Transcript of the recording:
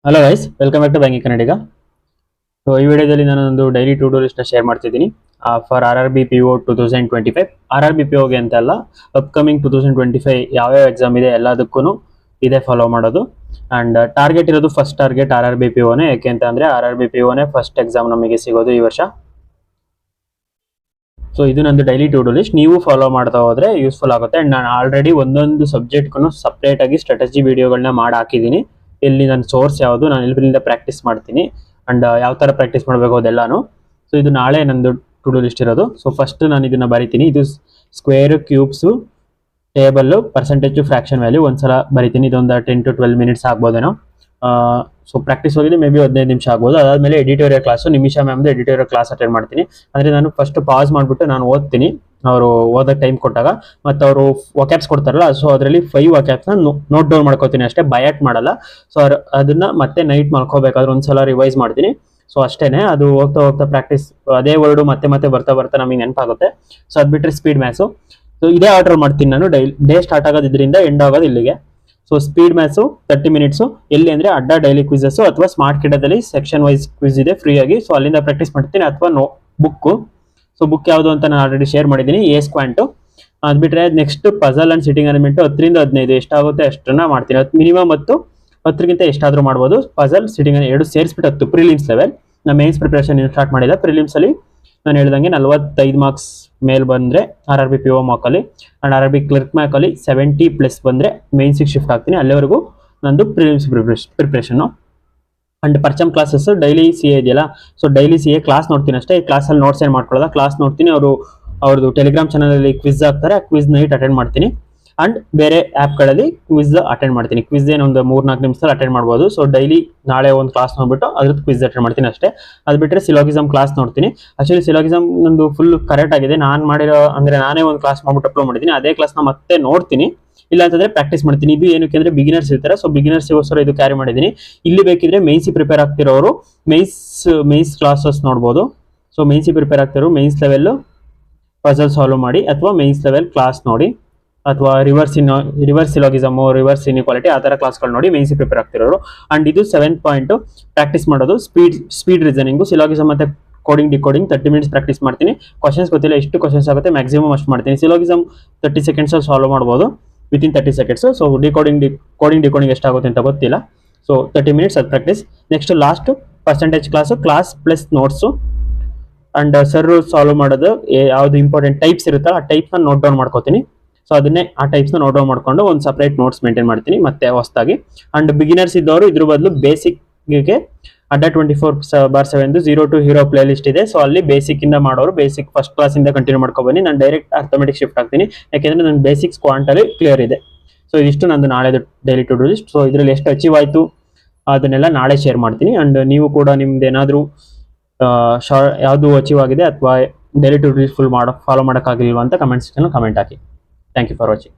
Hello guys, welcome back to banking Kannadiga. So ಈ ವಿಡಿಯೋದಲ್ಲಿ ನಾನೊಂದು ಡೈಲಿ ಟು ಡೂ ಲಿಸ್ಟ್ನ ಶೇರ್ ಮಾಡ್ತಿದ್ದೀನಿ ಫಾರ್ RRB PO 2025. RRB POಗೆ ಅಂತ ಅಲ್ಲ, ಅಪ್ಕಮಿಂಗ್ 2025 ಯಾವ್ಯಾವ ಎಕ್ಸಾಮ್ ಇದೆ ಎಲ್ಲದಕ್ಕೂ ಇದೇ ಫಾಲೋ ಮಾಡೋದು. ಆ್ಯಂಡ್ ಟಾರ್ಗೆಟ್ ಇರೋದು ಫಸ್ಟ್ ಟಾರ್ಗೆಟ್ RRB POನೇ. ಯಾಕೆ ಅಂತ ಅಂದರೆ RRB POನೇ ಫಸ್ಟ್ ಎಕ್ಸಾಮ್ ನಮಗೆ ಸಿಗೋದು ಈ ವರ್ಷ. ಸೊ ಇದು ನಂದು ಡೈಲಿ ಟು ಡೂ ಲಿಸ್ಟ್. ನೀವು ಫಾಲೋ ಮಾಡ್ತಾ ಹೋದ್ರೆ ಯೂಸ್ಫುಲ್ ಆಗುತ್ತೆ. ಆ್ಯಂಡ್ ನಾನು ಆಲ್ರೆಡಿ ಒಂದೊಂದು ಸಬ್ಜೆಕ್ಟ್ಗೂ ಸಪ್ರೇಟಾಗಿ ಸ್ಟ್ರಾಟಜಿ ವಿಡಿಯೋಗಳನ್ನ ಮಾಡಿ ಹಾಕಿದ್ದೀನಿ. ಇಲ್ಲಿ ನನ್ನ ಸೋರ್ಸ್ ಯಾವುದು, ನಾನು ಎಲ್ಲಿಂದ ಪ್ರಾಕ್ಟೀಸ್ ಮಾಡ್ತೀನಿ ಆ್ಯಂಡ್ ಯಾವ ಥರ ಪ್ರಾಕ್ಟೀಸ್ ಮಾಡಬೇಕು ಅದೆಲ್ಲಾನು. ಸೊ ಇದು ನಾಳೆ ನಂದು ಟು ಡೂ ಲಿಸ್ಟ್ ಇರೋದು. ಸೊ ಫಸ್ಟ್ ನಾನು ಇದನ್ನು ಬರಿತೀನಿ. ಇದು square, cubes, table, percentage, fraction value ಒಂದ್ಸಲ ಬರಿತೀನಿ. ಇದೊಂದು 10 to 12 minutes ಆಗ್ಬೋದೇನೋ. ಸೊ ಪ್ರಾಕ್ಟೀಸ್ ಹೋಗಿದೆ ಮೇ ಬಿ 15 ನಿಮಿಷ ಆಗ್ಬೋದು. ಅದಾದಮೇಲೆ ಎಡಿಟೋರಿಯಲ್ ಕ್ಲಾಸು, ನಿಮಿಷ ಮ್ಯಾಮ್ದು ಎಡಿಟೋರಿಯಲ್ ಕ್ಲಾಸ್ ಅಟೆಂಡ್ ಮಾಡ್ತೀನಿ. ಅಂದರೆ ನಾನು ಫಸ್ಟ್ ಪಾಸ್ ಮಾಡಿಬಿಟ್ಟು ನಾನು ಓದ್ತೀನಿ ಅವರು ಓದೋಕ್ಕೆ ಟೈಮ್ ಕೊಟ್ಟಾಗ. ಮತ್ತು ಅವರು ವಕ್ಯಾಬ್ಸ್ ಕೊಡ್ತಾರಲ್ಲ, ಸೊ ಅದರಲ್ಲಿ 5 ವಕ್ಯಾಬ್ಸ್ನ ನೋಟ್ ಡೌನ್ ಮಾಡ್ಕೋತೀನಿ ಅಷ್ಟೇ, ಬಯಾಟ್ ಮಾಡಲ್ಲ. ಸೊ ಅದನ್ನು ಮತ್ತೆ ನೈಟ್ ಮಾಡ್ಕೋಬೇಕಾದ್ರೆ ಒಂದ್ಸಲ ರಿವೈಸ್ ಮಾಡ್ತೀನಿ. ಸೊ ಅಷ್ಟೇ, ಅದು ಹೋಗ್ತಾ ಹೋಗ್ತಾ ಪ್ರಾಕ್ಟೀಸ್ ಅದೇ ವರ್ಡು ಮತ್ತೆ ಬರ್ತಾ ನಮಗೆ ನೆನಪಾಗುತ್ತೆ. ಸೊ ಅದು ಬಿಟ್ಟರೆ ಸ್ಪೀಡ್ ಮ್ಯಾಥ್ಸು. ಸೊ ಇದೇ ಆರ್ಡರ್ ಮಾಡ್ತೀನಿ ನಾನು. ಡೇ ಸ್ಟಾರ್ಟ್ ಆಗೋದು ಇದರಿಂದ, ಎಂಡ್ ಆಗೋದು ಇಲ್ಲಿಗೆ. So speed maths 30 minutes. ಎಲ್ಲಿ ಅಂದರೆ ಅಡ್ಡ ಡೈಲಿ ಕ್ವಿಝಸ್ಸು ಅಥವಾ ಸ್ಮಾರ್ಟ್ ಕಿಡದಲ್ಲಿ ಸೆಕ್ಷನ್ ವೈಸ್ ಕ್ವಿಝ್ ಇದೆ ಫ್ರೀಯಾಗಿ. ಸೊ ಅಲ್ಲಿಂದ ಪ್ರಾಕ್ಟೀಸ್ ಮಾಡ್ತೀನಿ. ಅಥವಾ ಬುಕ್ಕು. ಸೊ ಬುಕ್ ಯಾವುದು ಅಂತ ನಾನು ಆಲ್ರೆಡಿ ಶೇರ್ ಮಾಡಿದ್ದೀನಿ, ಎ ಸ್ಕ್ವಾಂಟು. ಅದು ಬಿಟ್ಟರೆ next puzzle and sitting arrangement 10 to 15 ಎಷ್ಟಾಗುತ್ತೆ ಅಷ್ಟನ್ನ ಮಾಡ್ತೀನಿ. ಮಿನಿಮಮ್ 10 10ಗಿಂತ ಮಾಡ್ಬೋದು. ಪಜಲ್, ಸಿಟ್ಟಿಂಗ್ ಎರಡು ಸೇರಿಸ್ಬಿಟ್ಟು 10 ಪ್ರಿಲಿಮ್ಸ್ ಲೆವೆಲ್. ನಾನು ಮೇನ್ಸ್ ಪ್ರಿಪ್ರೇಷನ್ ಸ್ಟಾರ್ಟ್ ಮಾಡಿಲ್ಲ. ಪ್ರಿಲಿಮ್ಸಲ್ಲಿ ನಾನು ಹೇಳ್ದಂಗೆ 45 ಮಾರ್ಕ್ಸ್ ಮೇಲೆ ಬಂದರೆ RRB PO ಮಾರ್ಕಲ್ಲಿ ಆ್ಯಂಡ್ RRB ಕ್ಲರ್ಕ್ ಮ್ಯಾಕಲ್ಲಿ 70+ ಬಂದರೆ ಮೇನ್ಸಿಗೆ ಶಿಫ್ಟ್ ಆಗ್ತೀನಿ. ಅಲ್ಲಿವರೆಗೂ ನಂದು ಪ್ರಿಲಿಮ್ಸ್ ಪ್ರಿಪ್ರೇಷನ್ನು. And Parcham classes daily CA ಇದೆಯಲ್ಲ, ಸೊ ಡೈಲಿ CA ಕ್ಲಾಸ್ ನೋಡ್ತೀನಿ ಅಷ್ಟೇ. ಈ ಕ್ಲಾಸಲ್ಲಿ ನೋಟ್ಸ್ ಏನು ಮಾಡ್ಕೊಳ್ಳೋದ, ಕ್ಲಾಸ್ ನೋಡ್ತೀನಿ. ಅವ್ರದ್ದು ಟೆಲಿಗ್ರಾಮ್ ಚಾನಲಲ್ಲಿ ಕ್ವಿಝ್ ಆಗ್ತಾರೆ, ಆ ಕ್ವಿಝ್ ನೈಟ್ ಅಟೆಂಡ್ ಮಾಡ್ತೀನಿ. ಆ್ಯಂಡ್ ಬೇರೆ ಆ್ಯಪ್ಗಳಲ್ಲಿ ಕ್ವಿಝ್ ಅಟೆಂಡ್ ಮಾಡ್ತೀನಿ. ಕ್ವಿಝ್ ಏನೊಂದು 3-4 ನಿಮಿಷದಲ್ಲಿ ಅಟೆಂಡ್ ಮಾಡ್ಬೋದು. ಸೊ ಡೈಲಿ ನಾಳೆ ಒಂದು ಕ್ಲಾಸ್ ನೋಡ್ಬಿಟ್ಟು ಅದ್ರದ್ದು ಕ್ವಿಝ್ ಅಟೆಂಡ್ ಮಾಡ್ತೀನಿ ಅಷ್ಟೇ. ಅದು ಬಿಟ್ಟರೆ ಸಿಲೋಗಿಸಮ್ ಕ್ಲಾಸ್ ನೋಡ್ತೀನಿ. ಆ್ಯಕ್ಚುಲಿ ಸಿಲೋಗಿಸಮ್ ನಂದು ಫುಲ್ ಕರೆಕ್ಟ್ ಆಗಿದೆ. ನಾನು ಮಾಡಿರೋ ಅಂದರೆ ನಾನೇ ಒಂದು ಕ್ಲಾಸ್ ಮಾಡ್ಬಿಟ್ಟು ಅಪ್ಲೋಡ್ ಮಾಡಿದ್ದೀನಿ. ಅದೇ ಕ್ಲಾಸ್ನ ಮತ್ತೆ ನೋಡ್ತೀನಿ. ಇಲ್ಲ ಅಂತಂದರೆ ಪ್ರಾಕ್ಟೀಸ್ ಮಾಡ್ತೀನಿ. ಇದು ಏನಕ್ಕೆ ಅಂದರೆ ಬಿಗಿನರ್ಸ್ ಇರ್ತಾರೆ. ಸೊ ಬಿಗಿನರ್ಸ್ಗೋಸ್ಕರ ಇದು ಕ್ಯಾರಿ ಮಾಡಿದ್ದೀನಿ. ಇಲ್ಲಿ ಬೇಕಿದ್ರೆ ಮೇನ್ಸಿ ಪ್ರಿಪೇರ್ ಆಗ್ತಿರೋರು ಮೇನ್ಸ್ ಕ್ಲಾಸಸ್ ನೋಡ್ಬೋದು. ಸೊ ಮೇನ್ಸಿ ಪ್ರಿಪೇರ್ ಆಗ್ತಿರೋ ಮೇನ್ಸ್ ಲೆವೆಲ್ಲು ಪಜಲ್ ಸಾಲ್ವ್ ಮಾಡಿ, ಅಥವಾ ಮೇನ್ಸ್ ಲೆವೆಲ್ ಕ್ಲಾಸ್ ನೋಡಿ, ಅಥವಾ ರಿವರ್ಸ್ ಸಿಲೋಗಿಸಮು, ರಿವರ್ಸ್ ಇನ್ಇಕ್ವಾಲಿಟಿ ಆ ಥರ ಕ್ಲಾಸ್ಗಳು ನೋಡಿ ಮೇನ್ಸಿ ಪ್ರಿಪೇರ್ ಆಗ್ತಿರೋರು. ಆ್ಯಂಡ್ ಇದು 7th ಪಾಯಿಂಟು ಪ್ರಾಕ್ಟೀಸ್ ಮಾಡೋದು ಸ್ಪೀಡ್ ರೀಸನಿಂಗು, ಸಿಲೋಗಿಸಮ್ ಮತ್ತು ಕೋಡಿಂಗ್ ಡಿಕೋಡಿಂಗ್ 30 minutes ಪ್ರಾಕ್ಟೀಸ್ ಮಾಡ್ತೀನಿ. ಕ್ವಶನ್ಸ್ ಗೊತ್ತಿಲ್ಲ ಎಷ್ಟು ಕ್ವಶನ್ಸ್ ಆಗುತ್ತೆ ಮ್ಯಾಕ್ಸಿಮಮ್ ಅಷ್ಟು ಮಾಡ್ತೀನಿ. ಸಿಲೋಗಿಸಮ್ 30 seconds ಸಾಲ್ವ್ ಮಾಡ್ಬೋದು, within 30 seconds. So coding decoding ಎಷ್ಟಾಗುತ್ತೆ ಅಂತ ಗೊತ್ತಿಲ್ಲ. ಸೊ 30 minutes ಅದು practice. Next last percentage class plus notes. And sir solve ಮಾಡೋದು ಯಾವುದು ಇಂಪಾರ್ಟೆಂಟ್ ಟೈಪ್ಸ್ ಇರುತ್ತಲ್ಲ, ಆ ಟೈಪ್ನ ನೋಟ್ ಡೌನ್ ಮಾಡ್ಕೋತೀನಿ. ಸೊ ಅದನ್ನೇ ಆ ಟೈಪ್ಸ್ನ ನೋಟ್ ಡೌನ್ ಮಾಡ್ಕೊಂಡು ಒಂದು ಸಪ್ರೇಟ್ ನೋಟ್ಸ್ ಮೇಂಟೈನ್ ಮಾಡ್ತೀನಿ ಮತ್ತೆ ಹೊಸದಾಗಿ. ಆ್ಯಂಡ್ ಬಿಗಿನರ್ಸ್ ಇದ್ದವರು ಇದ್ರ ಬದಲು ಬೇಸಿಕ್ಗೆ ಅಡ್ಡ 24/7 0 to Hero ಪ್ಲೇ ಲಿಸ್ಟ್ ಇದೆ. ಸೊ ಅಲ್ಲಿ ಬೇಸಿಕ್ಕಿಂದ ಮಾಡೋರು ಬೇಸಿಕ್ ಫಸ್ಟ್ ಕ್ಲಾಸಿಂದ ಕಂಟಿನ್ಯೂ ಮಾಡ್ಕೊಬನ್ನಿ. ನಾನು ಡೈರೆಕ್ಟ್ ಅರ್ಥಮೆಟಿಕ್ ಶಿಫ್ಟ್ ಆಗ್ತೀನಿ, ಯಾಕೆಂದರೆ ನನ್ನ ಬೇಸಿಕ್ಸ್ ಕ್ವಾಂಟಲ್ಲಿ ಕ್ಲಿಯರ್ ಇದೆ. ಸೊ ಇದಿಷ್ಟು ನಂದು ನಾಳೆದು daily to do list. So ಇದರಲ್ಲಿ ಎಷ್ಟು ಅಚೀವ್ ಆಯಿತು ಅದನ್ನೆಲ್ಲ ನಾಳೆ ಶೇರ್ ಮಾಡ್ತೀನಿ. ಆ್ಯಂಡ್ ನೀವು ಕೂಡ ನಿಮ್ದು ಏನಾದರೂ ಯಾವುದು ಅಚೀವ್ ಆಗಿದೆ ಅಥವಾ daily to do list follow ಮಾಡೋಕ್ಕಾಗಲಿಲ್ವ ಅಂತ ಕಮೆಂಟ್ ಸೆಕ್ಷನಲ್ಲಿ ಕಮೆಂಟ್ ಹಾಕಿ. Thank you for watching.